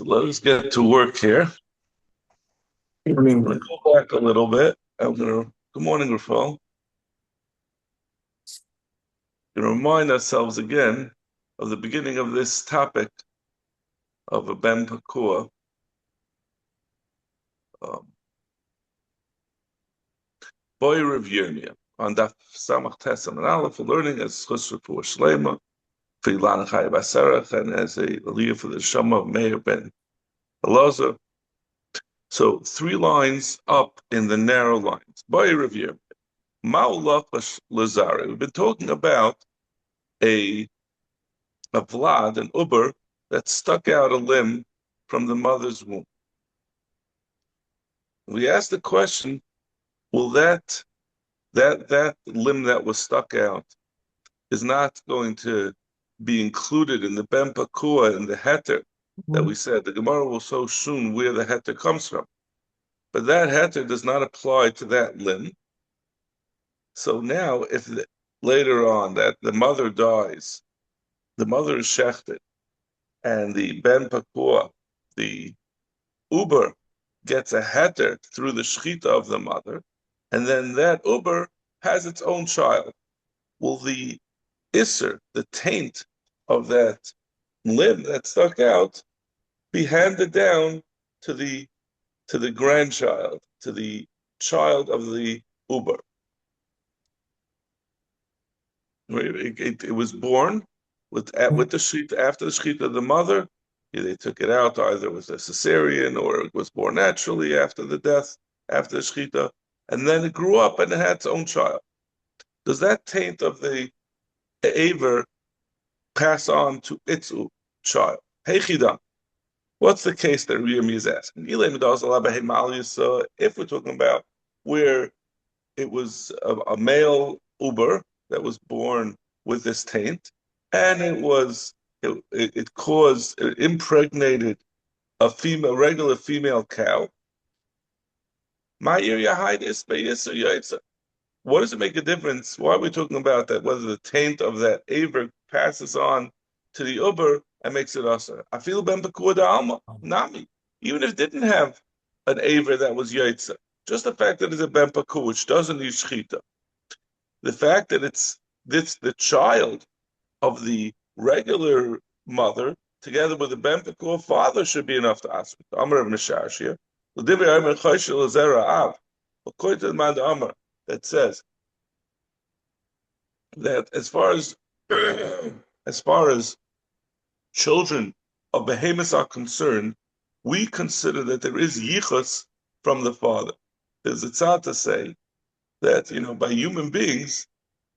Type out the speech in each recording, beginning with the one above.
So let us get to work here. I'm going to go back a little bit. Good morning, Rafal. Going to remind ourselves again of the beginning of this topic of a Ben Pakua. Boy Rav Yirmiyah on Daf Samach Tesam and Aleph for learning as Chus Refuah Shlema for Ilan Chai Basarach and as a aliyah for the Shama of Meir Ben Elazar. So 3 lines up in the narrow lines. Boy Rav Yirmiyah. Ma'ulach Lazare. We've been talking about a vlad, an uber, that stuck out a limb from the mother's womb. We asked the question, will that limb that was stuck out is not going to be included in the Ben Pakua, in the heter that we said. The Gemara will show soon where the heter comes from. But that heter does not apply to that limb. So now, if later on that the mother dies, the mother is shechted, and the Ben Pakua, the uber, gets a heter through the shechita of the mother, and then that uber has its own child. Will the isser, the taint of that limb that stuck out, be handed down to the grandchild, to the child of the uber? It was born with the shechita, after the shechita of the mother. They took it out, either it was a cesarean or it was born naturally after the death, after the shechita, and then it grew up and it had its own child. Does that taint of the aver pass on to its child? Hey Chida, what's the case that Riyami is asking? If we're talking about where it was a male uber that was born with this taint, and it impregnated a regular female cow. What does it make a difference? Why are we talking about that? Whether the taint of that aver passes on to the uber and makes it asa. I feel ben pakua da alma nami. Even if it didn't have an aver that was yaitza, just the fact that it's a ben pakua which doesn't use shchita, the fact that it's the child of the regular mother together with the ben pakua father should be enough to ask. Amar of Mishashia. According to the man Amar that says that as far as children of behemoths are concerned, we consider that there is yichus from the father. There's a tzad to say that, by human beings,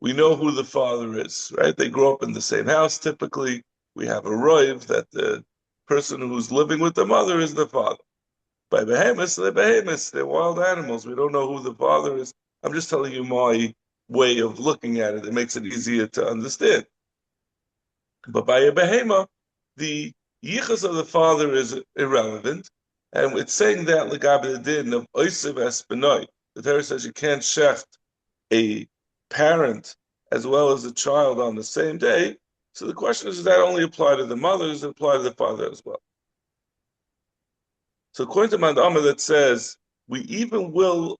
we know who the father is, right? They grow up in the same house. Typically, we have a roiv that the person who's living with the mother is the father. By behemoths, they're behemoths. They're wild animals. We don't know who the father is. I'm just telling you my way of looking at it. It makes it easier to understand. But by a behemoth, the yichus of the father is irrelevant. And it's saying that l'gabe the din of oisiv espenoi. The Torah says you can't shecht a parent as well as a child on the same day. So the question is, does that only apply to the mother? Does it apply to the father as well? So according to Mandama that says, we even will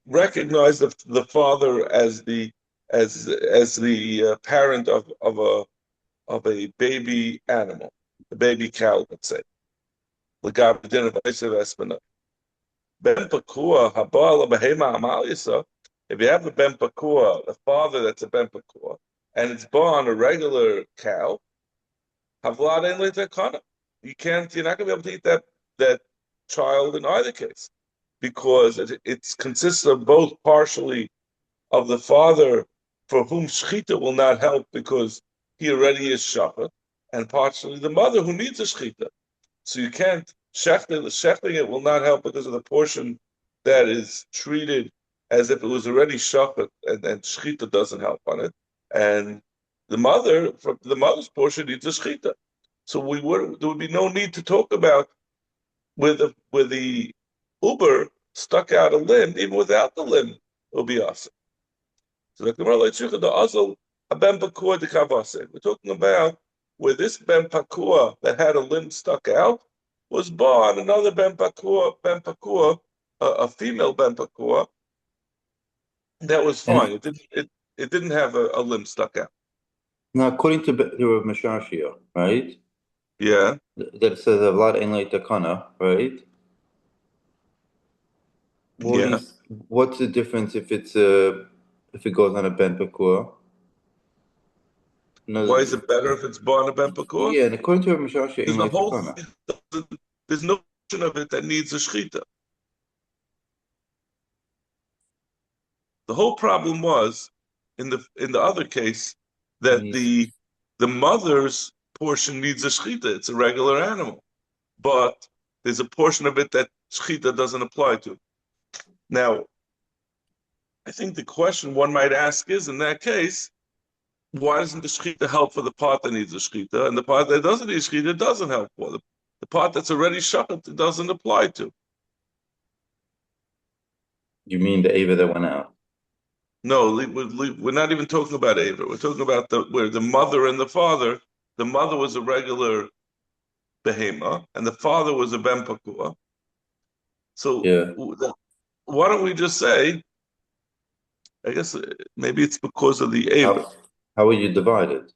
recognize the father as the parent of a baby animal, a baby cow, let's say. If you have a ben pakua, a father that's a ben pakua, and it's born a regular cow, you're not going to be able to eat that child in either case, because it consists of both partially of the father for whom shechita will not help because he already is shachar, and partially the mother who needs a shechita. So you can't shechting it will not help because of the portion that is treated as if it was already shachar, and shechita doesn't help on it, and the mother's portion needs a shechita. So there would be no need to talk about with the uber stuck out a limb, even without the limb, it will be awesome. So the Gemara the azal a ben pakua de kavase. We're talking about where this Ben Pakua that had a limb stuck out was born another a female Ben Pakua that was fine. And It didn't have a limb stuck out. now, according to Mashashia, right? Yeah, That it says Vlad Ein Takana, right? What do yeah. you, what's the difference if it goes on a Ben Pakua? Why No, is it better if it's born a Ben Pakua? yeah, and according to Mashashia, Ein Because the whole Takana. thing there's no portion of it that needs a shechita. The whole problem was in the other case It that needs, the mother's portion needs a shechita. It's a regular animal, but there's a portion of it that shechita doesn't apply to. Now, I think the question one might ask is, in that case, why doesn't the shechita help for the part that needs a shechita, and the part that doesn't need a shechita doesn't help for the part that's already shachat it doesn't apply to? you mean the Ava that went out? No, we're not even talking about Ava. We're talking about where the mother and the father. The mother was a regular behema, and the father was a ben pakua. So Yeah. why don't we just say? I guess maybe it's because of the Ava. How will you divide it?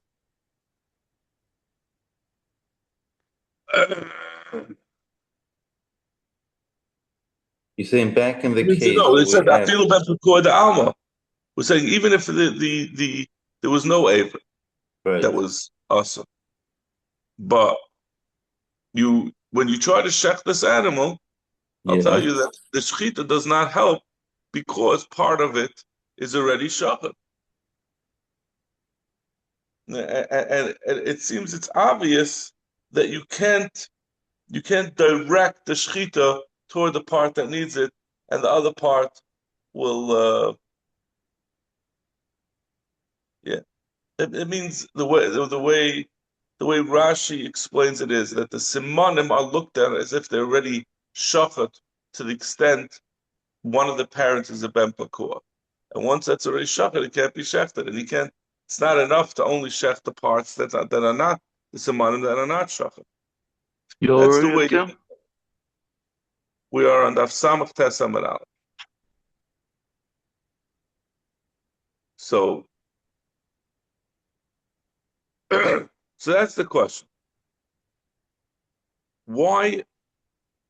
You're saying back in the case No, where they we said I had, feel ben pakua the alma. We're saying even if the there was no Ava that right? was awesome, but you when you try to shech this animal, I'll tell Yeah. you that the shechita does not help because part of it is already shachat. And it seems it's obvious that you can't direct the shechita toward the part that needs it, and the other part will yeah. It means the way Rashi explains it is that the simanim are looked at as if they're already shachat to the extent one of the parents is a ben pakua. And once that's already shachat, it can't be shechted, and he can't. It's not enough to only shech the parts that are not the simanim that are not shachat. You That's the already way Tim? we are on Daf Samach Tes Amud Aleph. So, so that's the question. Why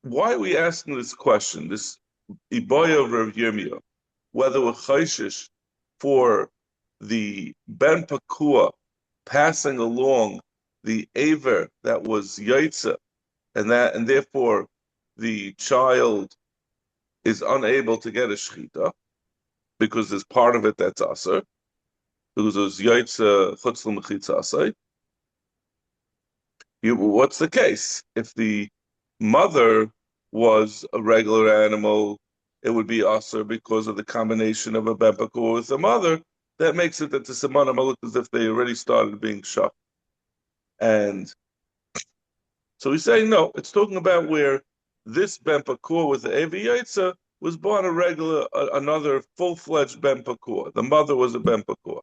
are we asking this question? This Iboya of Rav Yirmiyah, whether we're chayshish for the Ben Pakua passing along the aver that was yaitza, and therefore the child is unable to get a shechita because there's part of it that's aser because it was yaitza chutz l'mechitza asay. What's the case? If the mother was a regular animal, it would be aser because of the combination of a ben pakua with the mother. That makes it that the semana look as if they already started being shot. And so he's saying no. It's talking about where this ben pakua with the Evi Yaitza was born a regular, another full-fledged ben pakua. The mother was a ben pakua.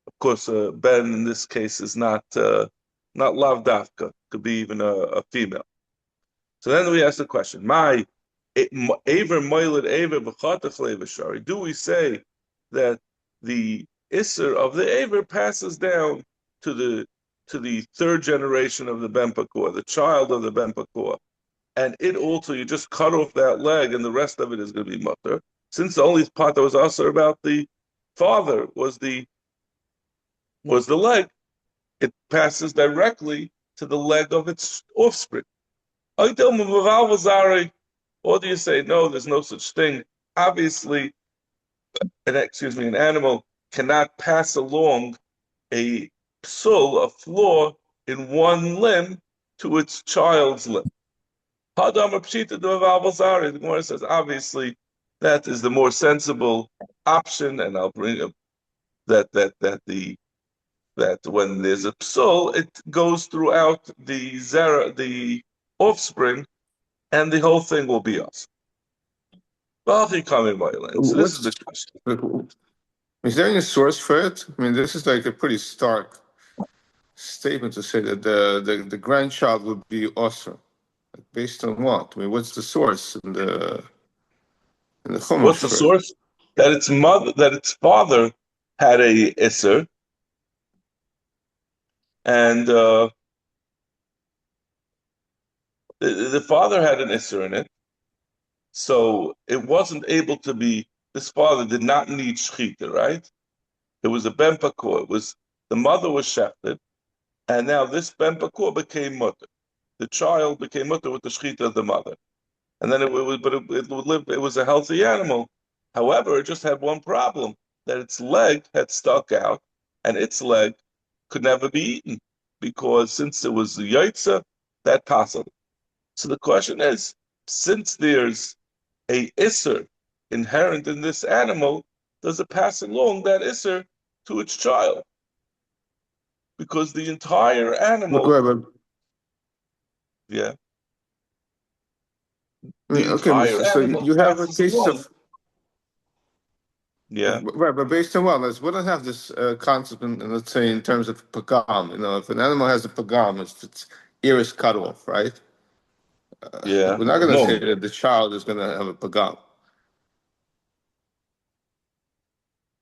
Of course, ben in this case is not lav dafka. Could be even a female. So then we ask the question: My aver moiled aver b'chatach leivashari. Do we say that the isser of the aver passes down to the third generation of the ben pakua, the child of the ben pakua, and it also you just cut off that leg, and the rest of it is going to be mutter. Since the only part that was also about the father was the leg, it passes directly to the leg of its offspring. Or do you say no? There's no such thing. Obviously, an animal cannot pass along a a flaw in one limb to its child's limb. The Gemara says obviously that is the more sensible option, and I'll bring up that when there's a psul, it goes throughout the offspring, and the whole thing will be us. So this is the What's question. is there any source for it? I mean, this is like a pretty stark statement to say that the grandchild would be also based on what? I mean, what's the source in the What's Chumash the for it? source? That its father had a isser, and the father had an isser in it, so it wasn't able to be. This father did not need shechita, right? It was a ben pakur. It was the mother was shechted, and now this ben pakur became mutter. The child became mutter with the shechita of the mother, and then it was, but it would live. It was a healthy animal. However, it just had one problem: that its leg had stuck out, and its leg could never be eaten because since it was the yaitza, that possible. So the question is, since there's a isser inherent in this animal, does it pass along that isser to its child? Because the entire But, animal, right, but yeah, I the mean, okay, entire so animal you have a passes case along. of Yeah, right, but based on what? We don't have this concept in, let's say, in terms of pagam. You know, if an animal has a pagam, if its ear is cut off, right? yeah. We're not going to say No, that the child is going to have a pagam.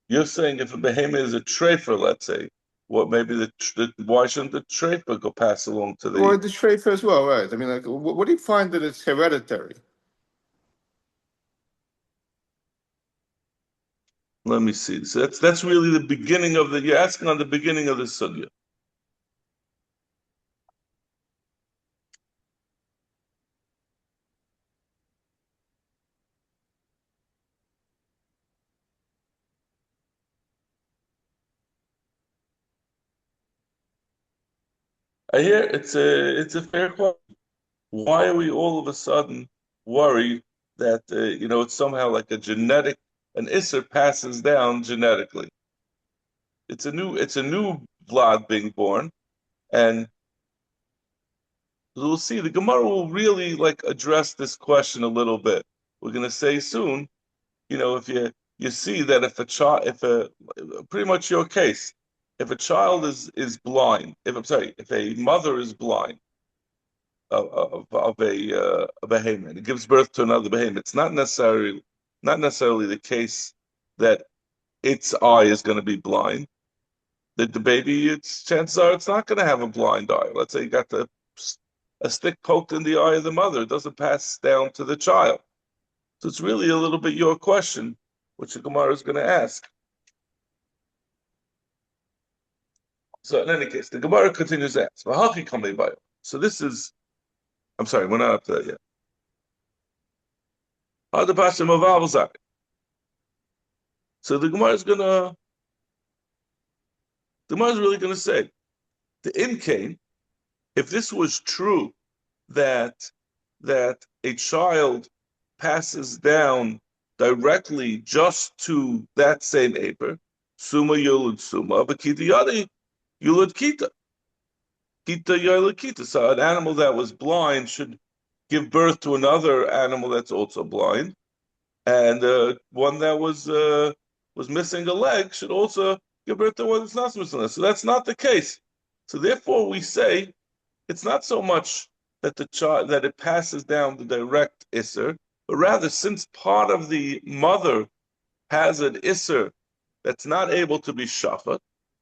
you're saying if a behemoth is a trefer, let's say, what maybe why shouldn't the trefer go pass along to Or the? the trait as well, right? I mean, like, what do you find that it's hereditary? Let me see. So that's really the beginning of the. You're asking on the beginning of the sugya. I hear it's a fair question. Why are we all of a sudden worried that it's somehow like a genetic an isser passes down genetically? It's a new Vlad being born, and we'll see. The Gemara will really like address this question a little bit. We're going to say soon, if you see that if a child, if a pretty much your case, if a child is blind, if I'm sorry, if a mother is blind of a behemoth. It gives birth to another behemoth. It's not necessarily the case that its eye is going to be blind. That the baby, its chances are it's not going to have a blind eye. Let's say you got a stick poked in the eye of the mother. It doesn't pass down to the child. So it's really a little bit your question, which the Gemara is going to ask. So in any case, the Gemara continues to ask. So this is, I'm sorry, we're not up to that yet. So the Gemara is really gonna say the in came, if this was true that a child passes down directly just to that same aper, suma yulud suma, but kita yadi yulud kita yulud kita. So an animal that was blind should give birth to another animal that's also blind, and one that was missing a leg should also give birth to one that's not missing a leg. So that's not the case. So therefore, we say it's not so much that the child that it passes down the direct isser, but rather since part of the mother has an isser that's not able to be shafat,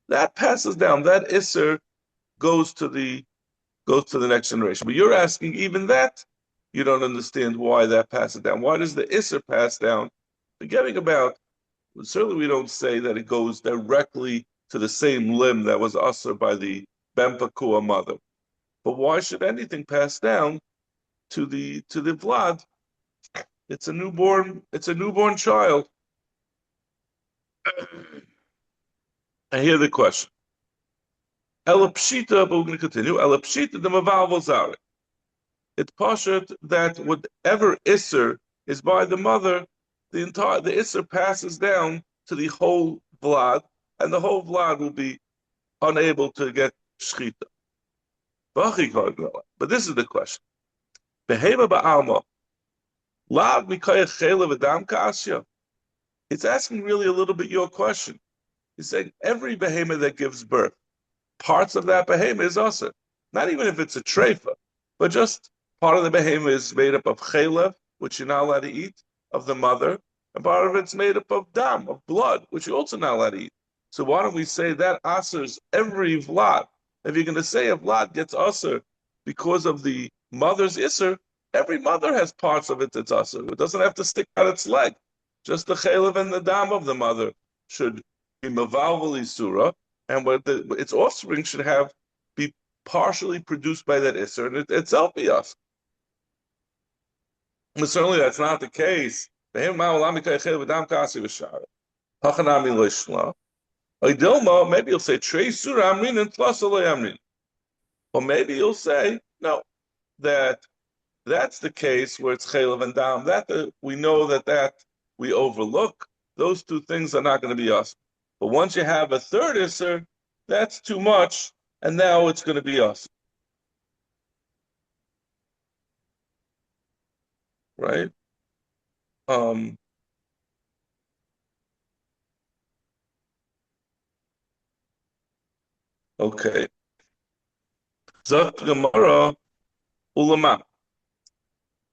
that passes down. That isser goes to the next generation. But you're asking even that you don't understand why that passes down. Why does the isser pass down? Forgetting about, certainly we don't say that it goes directly to the same limb that was usher by the ben pakua mother. But why should anything pass down to the Vlad? It's a newborn child. I hear the question. Elapshita, but we're going to continue. Elapshita the mavalvozare. It's pashut that whatever isser is by the mother, the isser passes down to the whole Vlad, and the whole Vlad will be unable to get shchita. But this is the question. Behema ba'alma. Lav mikayach chela v'dam ka'asya. It's asking really a little bit your question. He's saying every behemoth that gives birth, parts of that behemoth is also. Not even if it's a treifa, but just part of the behemoth is made up of chelev, which you're not allowed to eat, of the mother, and part of it's made up of dam, of blood, which you're also not allowed to eat. So why don't we say that asers every vlad? If you're going to say a vlad gets aser because of the mother's iser, every mother has parts of it that's aser. It doesn't have to stick out its leg. Just the chelev and the dam of the mother should be mavalvali surah, and its offspring should be partially produced by that iser, and it itself be us. But certainly that's not the case. Maybe you'll say trei surah amrin and plus amrin, or maybe you'll say no, that's the case where it's chelev and dam. We know that we overlook. Those two things are not going to be us. But once you have a third iser, that's too much, and now it's going to be us. Right? Okay. Zok Gemara ulama.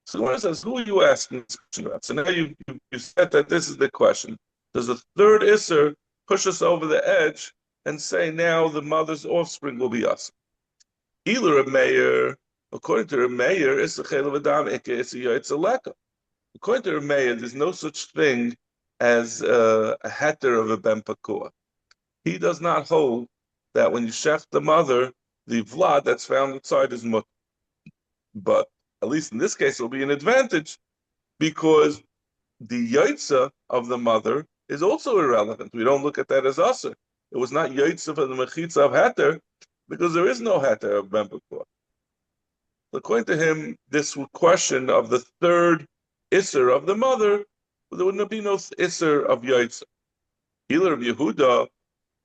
So Gemara says, who are you asking this question about? So now you said that this is the question. Does the third Isser push us over the edge and say now the mother's offspring will be us? Either a mayor, according to a mayor, it's a chel of adam, it's a leka. According to a mayor, there's no such thing as a heter of a ben pakua. He does not hold that when you shech the mother, the vlad that's found inside is mut. But at least in this case, it will be an advantage because the yaitza of the mother is also irrelevant. We don't look at that as aser. It was not yaitza for the mechitza of heter because there is no heter of ben pakua. According to him, this question of the third isser of the mother, there would not be no isser of yaitza. Either of Yehuda,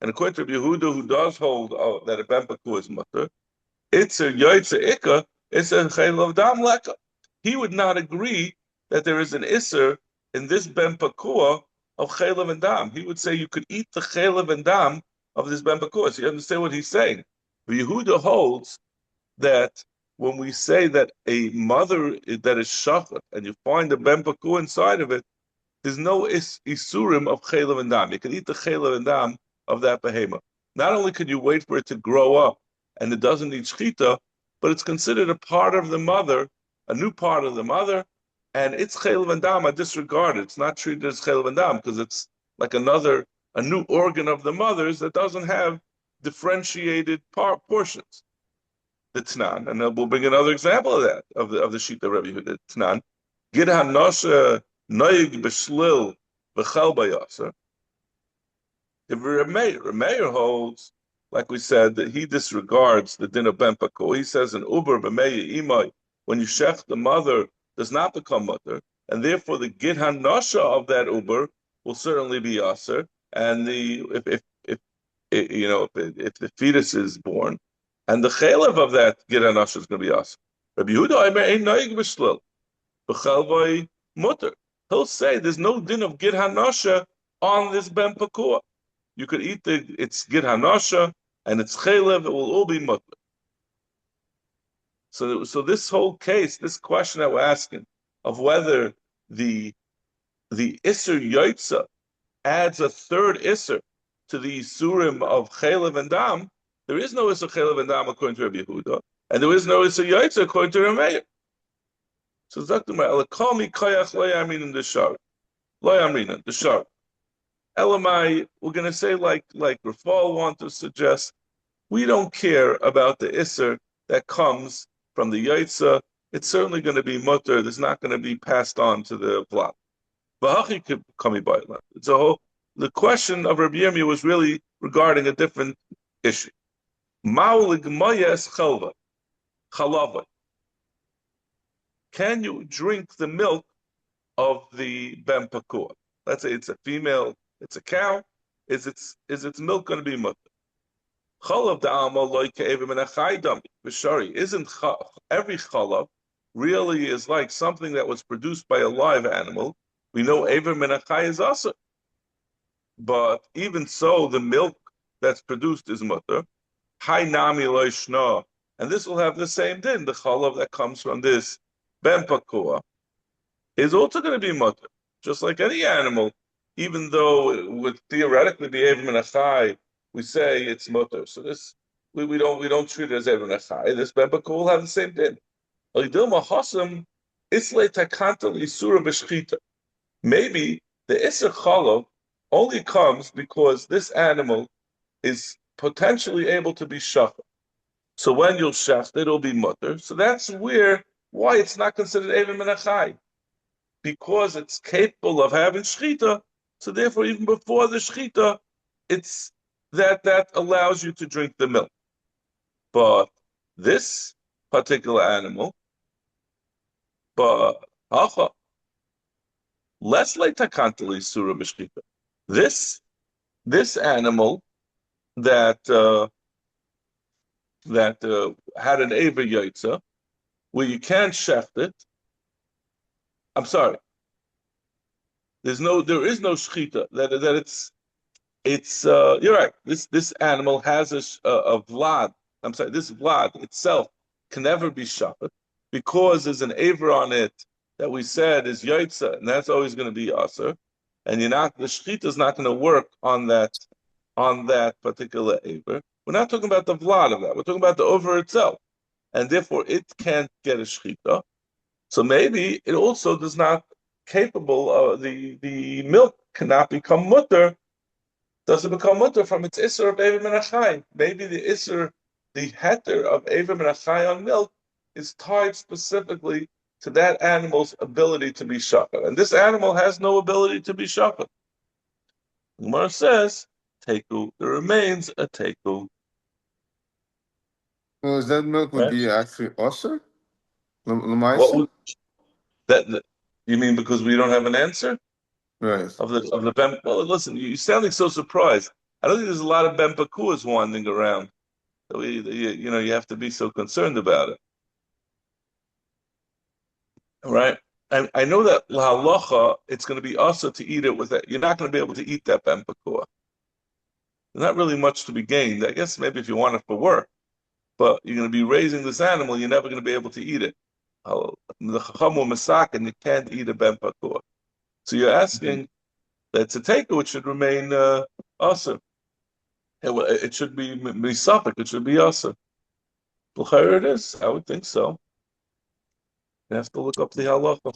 and according to Yehuda, who does hold that a ben pakua is mutter, it's a yaitza ikka, it's a chayil of dam leka. He would not agree that there is an isser in this ben pakua of chayil and dam. He would say you could eat the chayil and dam of this ben pakua. So you understand what he's saying? Yehuda holds that when we say that a mother that is shachat and you find a ben pakua inside of it, there's no isurim of chayil and dam. You can eat the chayil and dam of that behemoth. Not only can you wait for it to grow up and it doesn't need shchita, but it's considered a part of the mother, a new part of the mother, and its chayil and dam are disregarded. It's not treated as chayil and dam because it's like a new organ of the mother's that doesn't have differentiated portions. The Tnan, and we'll bring another example of that, of the Shita Rebbe Yehuda Tnan. Gid hanosha noyig b'shlil v'chel bayasa. If Remeir holds, like we said, that he disregards the din of ben pakua. He says in uber b'meir imay, when you shech the mother does not become mother, and therefore the gid hanosha of that uber will certainly be aser, and if the fetus is born, and the chelev of that gid hanosha is going to be aser. Rabbi Yehuda ein noig b'shlil b'chel mutter. He'll say there's no din of gid hanosha on this ben pakua. You could eat its gid hanosha and its chelev, it will all be mutter. So this whole case, this question that we're asking of whether the Isser Yaitza adds a third Isser to the Isurim of chelev and dam, there is no Isser chelev and dam according to Rabbi Yehuda, and there is no Isser Yaitza according to Rameir. So Zakdumar, Elakami Kayach Lo Yamin the Shar. Lo Yamin the Shar. Elamai, we're going to say like Rafal want to suggest, we don't care about the Isser that comes from the Yaitza. It's certainly going to be mutter. It's not going to be passed on to the Vlad. It's a whole. The question of Rabbi Yirmiyah was really regarding a different issue. Can you drink the milk of the ben pakua? Let's say it's a female, it's a cow. Is its milk going to be mutter? Chalav da'ama loy ke'evim and achai dami. B'shari, isn't every chalav really is like something that was produced by a live animal? We know evim and achai is also. But even so, the milk that's produced is mutter. Hai nami loishna, and this will have the same din. The chalav that comes from this ben pakua is also going to be mutter, just like any animal. Even though it would theoretically be even achai, we say it's mutter. So this we don't treat it as even achai. This ben pakua will have the same din. Maybe the Isser Chalav only comes because this animal is potentially able to be shachar. So when you'll shaft it, it'll be mutter. So that's why it's not considered Evim Menachai. Because it's capable of having shchita, so therefore even before the shchita, it's that allows you to drink the milk. But this particular animal, but less like takantali surah b'shchita. This animal that had an eva yaitza, where you can't shecht it. I'm sorry. There is no shchita that it's you're right. This animal has a vlad. I'm sorry. This vlad itself can never be shafet because there's an aver on it that we said is yaitza, and that's always going to be aser. And the shchita is not going to work on that particular aver. We're not talking about the vlad of that. We're talking about the over itself, and therefore it can't get a shchita. So maybe it also does not capable of the milk cannot become mutter. Doesn't become mutter from its isser of Eiva Menachai. Maybe the isser, the heter of Eiva Menachai on milk is tied specifically to that animal's ability to be shachar. And this animal has no ability to be shachar. Gemara says, teku, there remains a teku. Well, is that milk would Right? be actually osir? What Lemaisa? would that you mean because we don't have an answer? Right. Of the Ben. Well, listen, you sounding so surprised. I don't think there's a lot of Ben Pakuas wandering around. So you have to be so concerned about it, right? I know that lahalacha, it's going to be also to eat it with it. You're not going to be able to eat that Ben Pakua. There's not really much to be gained. I guess maybe if you want it for work, but you're going to be raising this animal, you're never going to be able to eat it. The chacham will masak, and you can't eat a Ben Pakua. So you're asking. That's a taker, which should remain awesome. It should be misafik. It should be awesome. L'chayr it is. I would think so. You have to look up the halacha.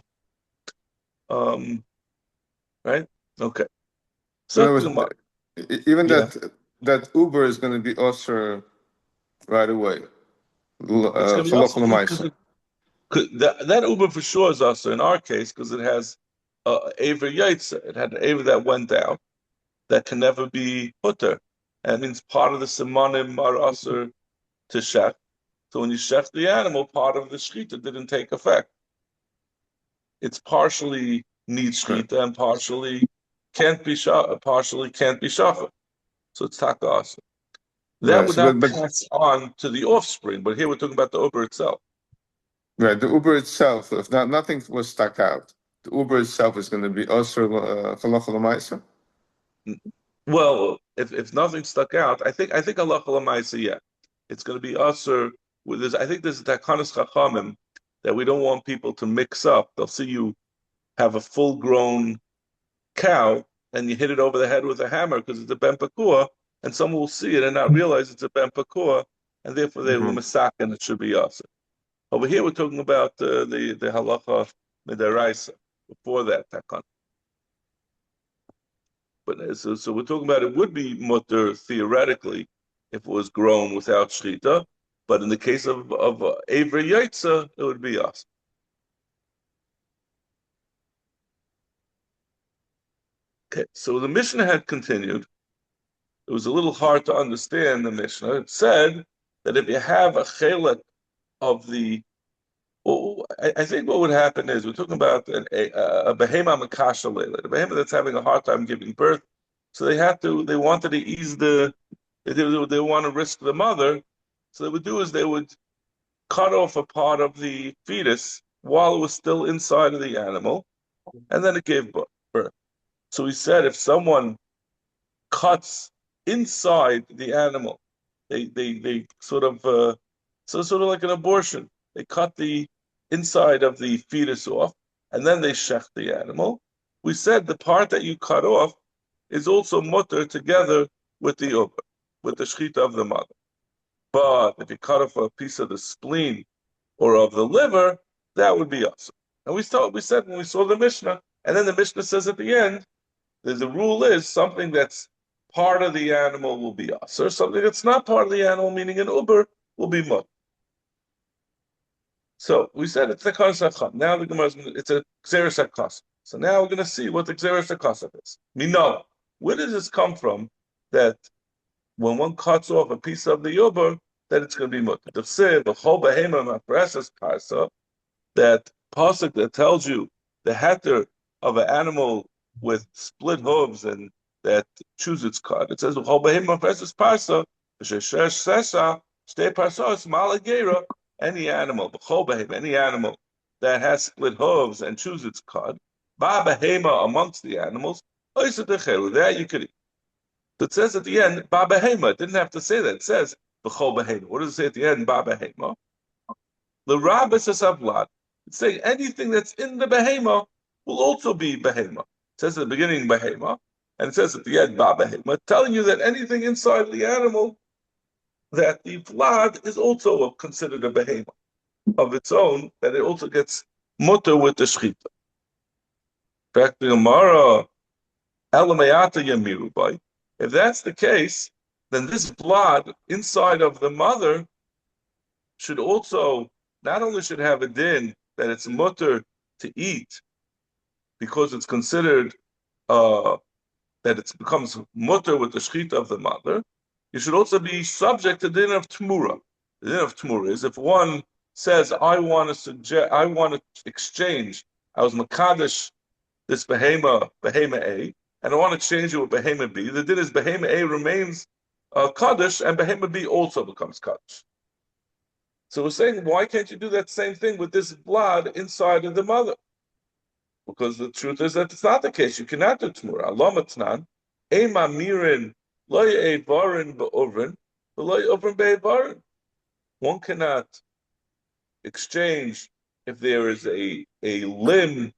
Right? Okay. So Even yeah, that Uber is going to be osir right away. it's going to be awesome because Lemaisa. that Uber for sure is awesome in our case because it has aver yaitza. It had an aver that went down that can never be putter. And it means part of the simonim are asur to shech. So when you shech the animal, part of the shechita didn't take effect. It's partially needs shechita and partially can't be shachar. So it's taka asur. That would not pass on to the offspring, but here we're talking about the uber itself. Right, the Uber itself, if nothing was stuck out, the Uber itself is going to be osir halacha lemaisa. Well, if nothing stuck out, I think halacha l'maisa, yeah, it's going to be usher with this. I think there's a takanas chachamim that we don't want people to mix up. They'll see you have a full-grown cow and you hit it over the head with a hammer because it's a ben pakua, and someone will see it and not realize it's a ben pakua, and therefore they will masak and it should be usher. Over here, we're talking about the halacha midaraisa before that takan. But so we're talking about it would be mutter theoretically if it was grown without shchita, but in the case of Avri Yaitza, it would be us. Okay, so the Mishnah had continued. It was a little hard to understand the Mishnah. It said that if you have a chelet of the, well, I think what would happen is we're talking about a behema makasha leila, a behema that's having a hard time giving birth. So they wanted to ease they want to risk the mother. So they would do is they would cut off a part of the fetus while it was still inside of the animal, and then it gave birth. So he said if someone cuts inside the animal, They sort of sort of like an abortion. They cut the inside of the fetus off, and then they shech the animal. We said the part that you cut off is also mutter together with the uber, with the shechita of the mother. But if you cut off a piece of the spleen or of the liver, that would be awesome. And we said when we saw the Mishnah, and then the Mishnah says at the end, that the rule is something that's part of the animal will be usher, something that's not part of the animal, meaning an uber, will be mut. So we said it's the Chacham. Now the Gemara it's a Xeris HaKasam. So now we're going to see what the Xeris HaKasam is. Mino, where does this come from that when one cuts off a piece of the uber, that it's going to be mut? The Chsiv, the Chol Behema Mapreses Parsa, that pasuk that tells you the heter of an animal with split hooves and that chews its cud. It says Chol Behema Mapreses Parsa, Sheshesh Sesha, Shtei Parsos Malagera. Any animal, any animal that has split hooves and chews its cud, ba behema amongst the animals, that you could eat. It says at the end, ba behema. It didn't have to say that. It says b'chol behema. What does it say at the end? Ba behema. The rabbis is avlad. It's saying anything that's in the behema will also be behema. It says at the beginning behema, and it says at the end ba behema, telling you that anything inside the animal, that the vlad is also considered a behema of its own, that it also gets mutter with the shechita. In fact, the Gemara, elamayata yamirubai. If that's the case, then this blood inside of the mother should also, not only should have a din that it's mutter to eat, because it's considered that it becomes mutter with the shechita of the mother, you should also be subject to the din of tmura. The din of tmura is if one says, I want to exchange, I was makadosh this behema A, and I want to exchange it with behema B. The din is behema A remains kaddish, and behema B also becomes kaddish. So we're saying, why can't you do that same thing with this blood inside of the mother? Because the truth is that it's not the case. You cannot do tmura. Allah matnan, ema mirin. One cannot exchange if there is a limb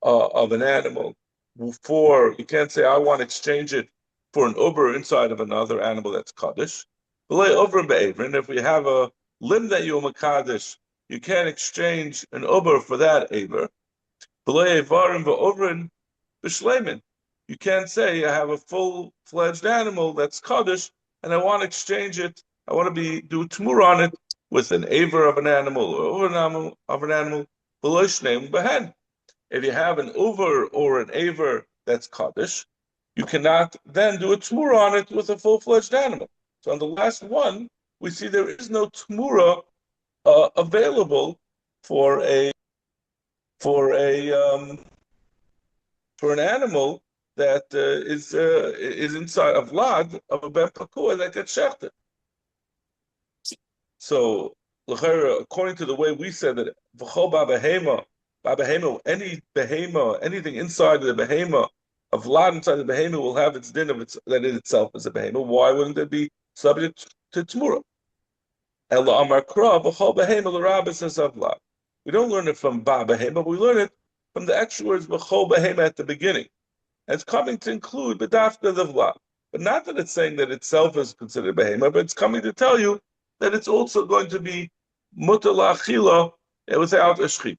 of an animal you can't say I want to exchange it for an uber inside of another animal that's kaddish. If we have a limb that you're kaddish, you can't exchange an uber for that aver. You can't say I have a full-fledged animal that's kaddish, and I want to exchange it. I want to do tmur on it with an aver of an animal or over an animal of an animal. If you have an over or an aver that's kaddish, you cannot then do a tmur on it with a full-fledged animal. So on the last one, we see there is no tmura available for an animal that is inside of vlad of a ben pakua that gets shechted. So, according to the way we said that v'chol ba'behema, any behema, anything inside of the behema, a vlad inside the behema will have its din of its that in itself is a behema. Why wouldn't it be subject to tmura? Ela amar kra v'chol behema l'rabbis as vlad. We don't learn it from ba'behema, but we learn it from the actual words v'chol behema at the beginning. It's coming to include bedafka the vlad, but not that it's saying that itself is considered behema, but it's coming to tell you that it's also going to be mutar la'achila without a shechit.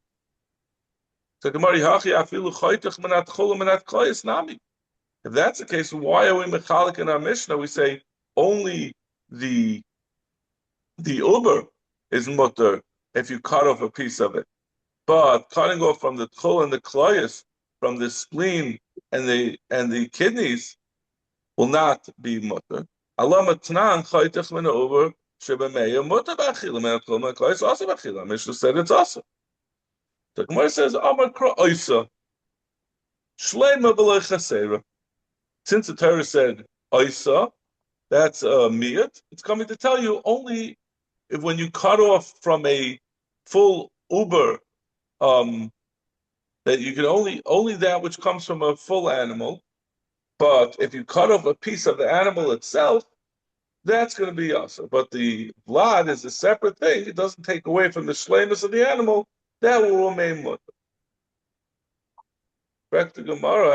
So Gemara hachi afilu choytach menat cholam menat koyes nami. If that's the case, why are we mechalik in our Mishnah? We say only the uber is mutar if you cut off a piece of it, but cutting off from the chol and the koyes, from the spleen and the kidneys will not be mutar. Allah matnan chaytach min over shebemeya mutar b'achila min kol min koyes also b'achila. Mishnah said it's also. The Gemara says Amar Kra Oisa Shleima B'Lei Chasera. Since the Torah said Oisa, that's a miyat. It's coming to tell you only if when you cut off from a full uber, that you can only that which comes from a full animal. But if you cut off a piece of the animal itself, that's going to be also. But the vlad is a separate thing. It doesn't take away from the shlemus of the animal. That will remain mutter. Back to Gemara,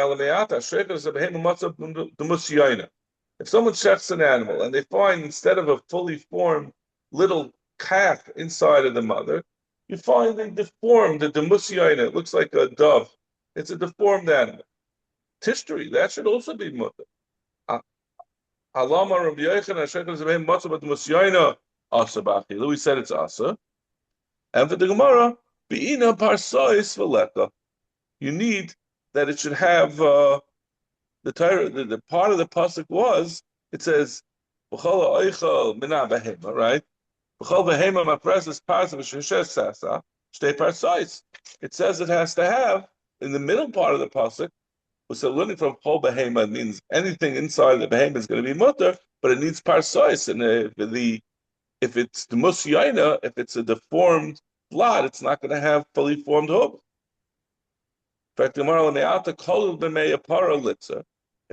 if someone checks an animal and they find instead of a fully formed little calf inside of the mother, you find they deformed the demusyaina. It looks like a dove. It's a deformed animal. Tishtri, that should also be mutter. We said it's asa. And for the Gemara, beina parsois v'leka. You need that it should have the Torah. The part of the pasuk was it says v'chol oichel mina behema, right? V'chol behema mapresses parsa v'sheshes sasa shtei parsois. It says it has to have in the middle part of the pasuk. So learning from whole behema means anything inside the behema is going to be mutter, but it needs parsois. And if it's the musyaina, if it's a deformed blood, it's not going to have fully formed hoof. In fact, if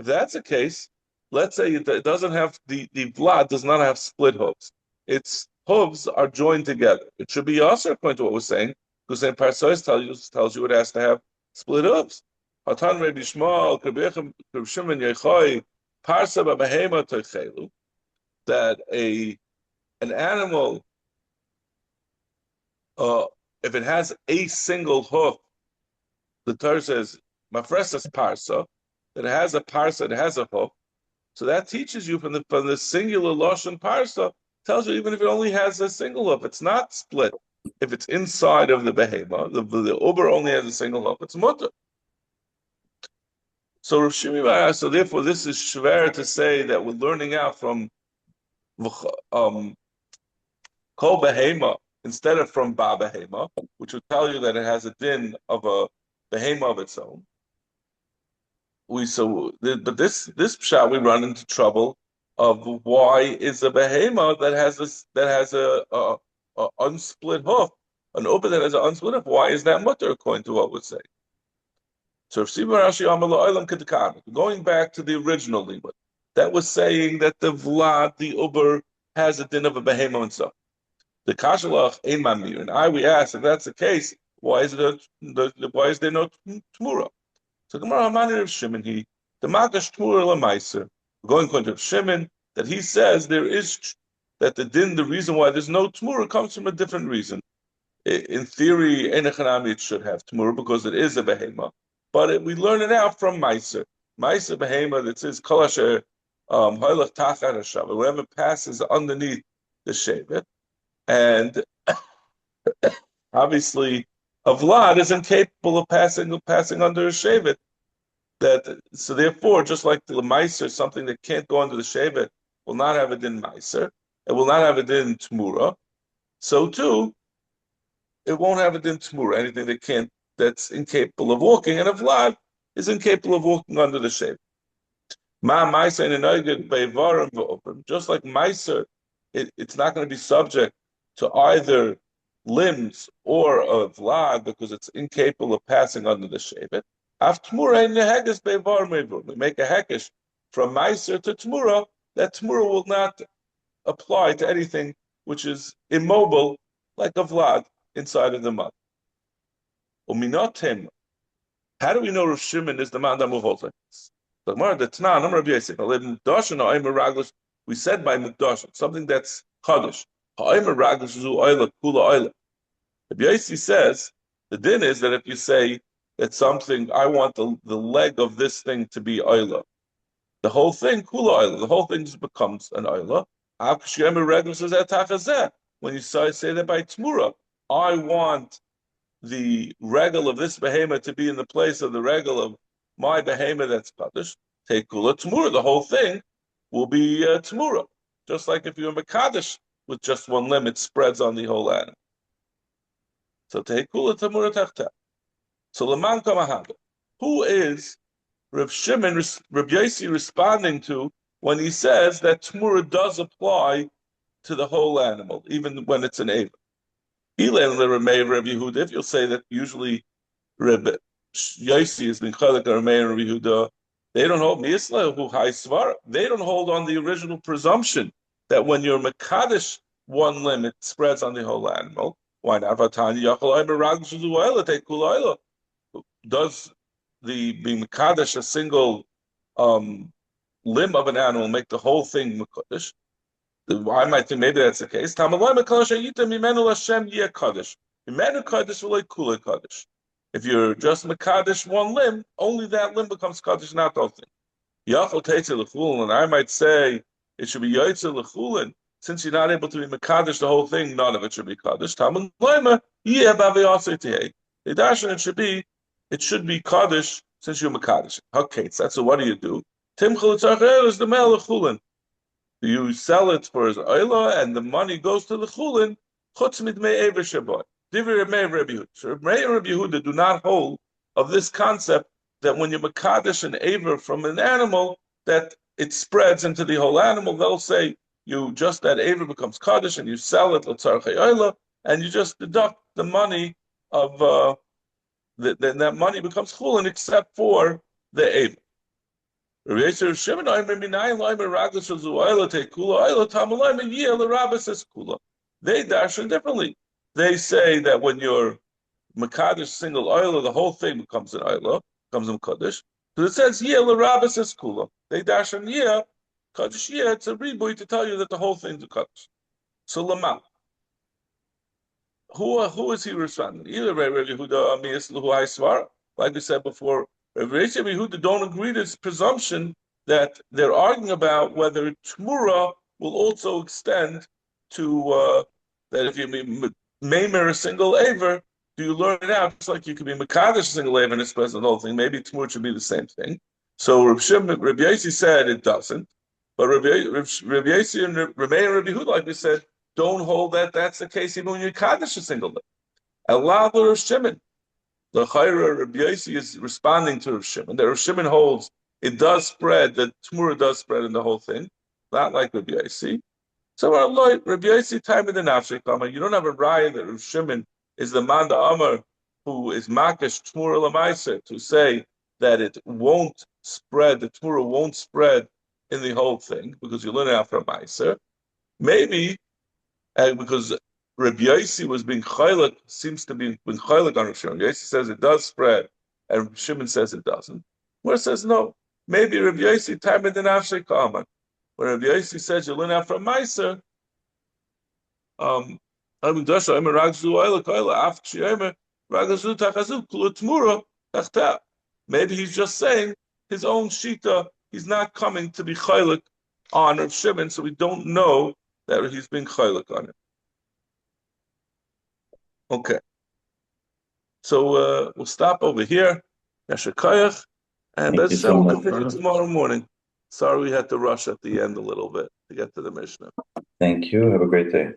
that's the case, let's say it doesn't have the blood does not have split hooves. Its hooves are joined together. It should be also according to what we're saying, because then parsois tells you it has to have split hooves. That an animal, if it has a single hoof, the Torah says mafresas parsa, that it has a parsa, it has a hoof. So that teaches you from the singular lashon parsa, tells you even if it only has a single hoof, it's not split. If it's inside of the behema, the uber only has a single hoof, it's mutter. So Rav Shimi, so therefore this is shver to say that we're learning out from kol behema instead of from ba behema, which would tell you that it has a din of a behema of its own. But this pshat we run into trouble of why is a behema that has a unsplit hoof, an uber that has an unsplit hoof. Why is that mutter according to what we're saying? So going back to the original limud, that was saying that the vlad, the uber, has a din of a behema and so. The kashalach ein mamir, and we ask if that's the case, why is there no tmura? So Gemara Hamani of Shimon, the magash tmura lemaiser, going to Shimon, that he says there is that the reason why there's no tmura comes from a different reason. In theory, enechanami it should have tmura because it is a behema. But we learn it out from Meiser. Meiser behema that says kol asher hoylech tachat hashavet, whatever passes underneath the shevet, and obviously a vlad is incapable of passing under a shevet. So therefore, just like the Meiser, something that can't go under the shevet will not have a din Meiser, it will not have a din tmura. So too, it won't have a din tmura. Anything that's incapable of walking, and a vlad is incapable of walking under the shevet. Just like Meiser, it's not going to be subject to either limbs or a vlad because it's incapable of passing under the shevet. We make a hekesh from Meiser to tmura. That tmura will not apply to anything which is immobile, like a vlad inside of the mud. How do we know Rav Shimon is the man that holds like this? We said by Mukdash, something that's Kaddish. Rabbi Yossi says, the din is that if you say that something, I want the leg of this thing to be Oila, the whole thing, Kula Oila, the whole thing just becomes an Oila. When you say that by Tmura, I want the regal of this behema to be in the place of the regal of my behema that's Kaddish, take Kula Tmura, the whole thing will be Tmura. Just like if you're Makadish with just one limb, it spreads on the whole animal. So take Kula Tmura Tachta. So Laman Kamahanda. Who is Rav Shimon, Rav Yossi responding to when he says that Tmura does apply to the whole animal, even when it's an Ava? If you'll say that usually Rav Yossi is Nichalik or Rameir and Yehuda, they don't hold Misla who high Svara. They don't hold on the original presumption that when you're Makadish one limb, it spreads on the whole animal. Why not? Does the being Makadish a single limb of an animal make the whole thing Makadish? I might think maybe that's the case. If you're just Makadish one limb, only that limb becomes Kaddish, not the whole thing. And I might say it should be Yaitze L'chulin. Since you're not able to be Makadish the whole thing, none of it should be Kaddish. It should be Kaddish since you're Makadish. Okay, so what do? Is the male L'chulin. You sell it for his oila, and the money goes to the chulin. Chutz midmei ever shaboy. Divrei Rabbi Yehuda. So Rabbi Yehuda do not hold of this concept that when you makadish an aver from an animal, that it spreads into the whole animal. They'll say you just that aver becomes kaddish, and you sell it l'tzarchei oila, and you just deduct the money of then that money becomes chulin, except for the aver. They dasher differently. They say that when you're Makadish single oil, the whole thing becomes an oil, becomes a Kaddish. So it says yeah, l'rabas is kula. They dash on yeah, Kaddish yeah. It's a reboot to tell you that the whole thing's a Kaddish. So lamal. Who is he responding? Either Rabbi Yehuda Amias Luhu Haisvara, like we said before. Rabbi Yehuda don't agree to this presumption that they're arguing about whether Tmura will also extend to that if you maimer a single aver, do you learn it out? Just like you could be Makadish a single aver and express the whole thing. Maybe Tmura should be the same thing. So Rabbi Yossi said it doesn't. But Rabbi Yossi and Rabbi Yehuda, like we said, don't hold that that's the case even when you Kaddish a single aver. Allah Rav Shimon. The Chayra Rabbi Yossi is responding to Rav Shimon. That Rav Shimon holds it does spread, that Tmura does spread in the whole thing, not like Rabbi Yossi. So Rabbi Yossi time in the nafshei kama. You don't have a raya that Rav Shimon is the man da Amar who is makish Tmura l'maiser to say that it won't spread, the Tmura won't spread in the whole thing because you learn it out from maiser. Maybe because Rabbi Yossi was being chaylik, seems to be being chaylik on Rav Shimon. Yossi says it does spread, and Shimon says it doesn't. Where it says no. Maybe Rabbi Yossi time in the nafshei kama. When Rabbi Yossi says you learn out from Meiser, maybe he's just saying his own shita. He's not coming to be chaylik on Rav Shimon, so we don't know that he's being chaylik on it. Okay. So we'll stop over here. Yashakayach. And let's continue tomorrow morning. Sorry we had to rush at the end a little bit to get to the Mishnah. Thank you. Have a great day.